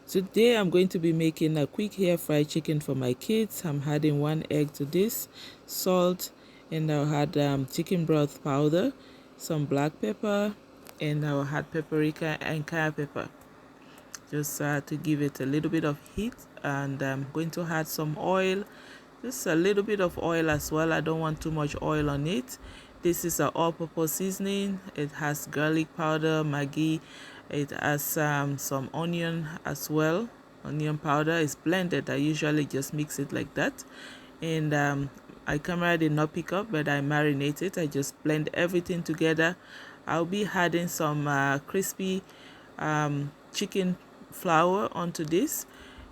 Today I'm going to be making a quick hair fried chicken for my kids. I'm adding 1 egg to this, salt, and I'll add chicken broth powder, some black pepper, and I'll add paprika and cayenne pepper just to give it a little bit of heat. And I'm going to add some oil, just a little bit of oil as well. I don't want too much oil on it. This is an all-purpose seasoning. It has garlic powder, Maggi. It has some onion as well. Onion powder is blended. I usually just mix it like that. And my camera did not pick up, but I marinate it. I just blend everything together. I'll be adding some crispy chicken flour onto this,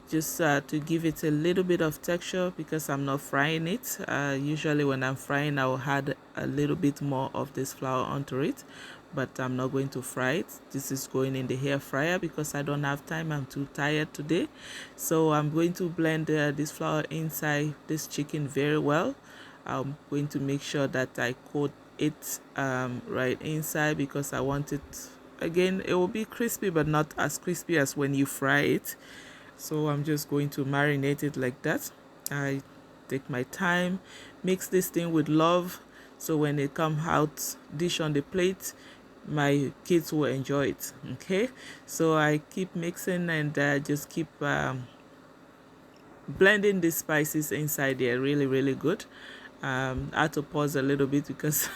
just to give it a little bit of texture, because I'm not frying it. Usually when I'm frying, I'll add a little bit more of this flour onto it, but I'm not going to fry it. This is going in the hair fryer because I don't have time. I'm too tired today. So I'm going to blend this flour inside this chicken very well. I'm going to make sure that I coat it right inside, because I want it, again, it will be crispy but not as crispy as when you fry it. So I'm just going to marinate it like that. I take my time, mix this thing with love, so when it come out dish on the plate, my kids will enjoy it. Okay, so I keep mixing and just keep blending the spices inside there really good. I had to pause a little bit because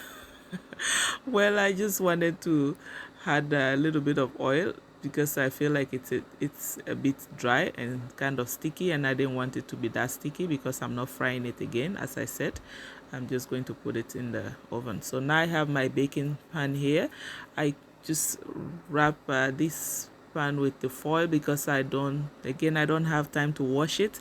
well, I just wanted to add a little bit of oil, because I feel like it's a bit dry and kind of sticky, and I didn't want it to be that sticky because I'm not frying it again. As I said, I'm just going to put it in the oven. So now I have my baking pan here. I just wrap this pan with the foil, because I don't have time to wash it.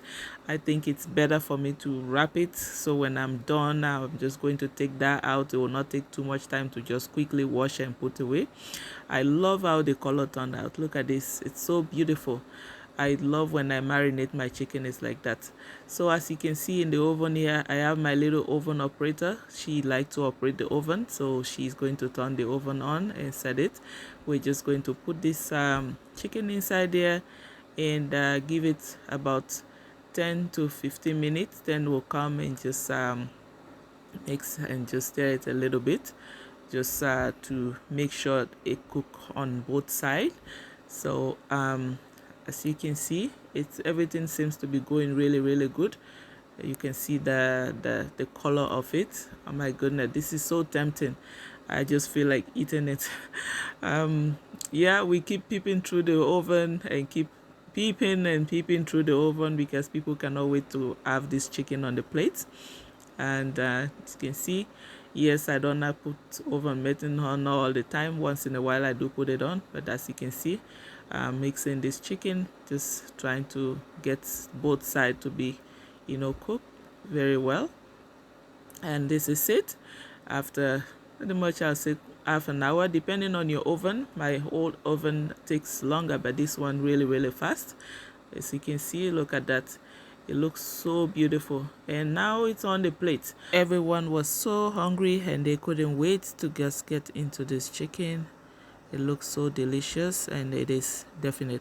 I think it's better for me to wrap it, so when I'm done, I'm just going to take that out. It will not take too much time to just quickly wash and put away. I love how the color turned out. Look at this, it's so beautiful. I love when I marinate my chicken, it's like that. So as you can see in the oven here, I have my little oven operator. She likes to operate the oven, so she's going to turn the oven on and set it. We're just going to put this chicken inside there and give it about 10 to 15 minutes. Then we'll come and just mix and just stir it a little bit, just to make sure it cook on both sides. So as you can see, everything seems to be going really good. You can see the color of it. Oh my goodness, this is so tempting. I just feel like eating it. Yeah, we keep peeping through the oven and keep peeping and peeping through the oven, because people cannot wait to have this chicken on the plate. And as you can see, yes, I don't have put oven mitting on all the time. Once in a while I do put it on, but as you can see, I'm mixing this chicken, just trying to get both sides to be, cooked very well. And this is it. After pretty much, I'll say half an hour, depending on your oven. My old oven takes longer, but this one really fast. As you can see, look at that. It looks so beautiful, and now it's on the plate. Everyone was so hungry and they couldn't wait to just get into this chicken. It looks so delicious, and it is definitely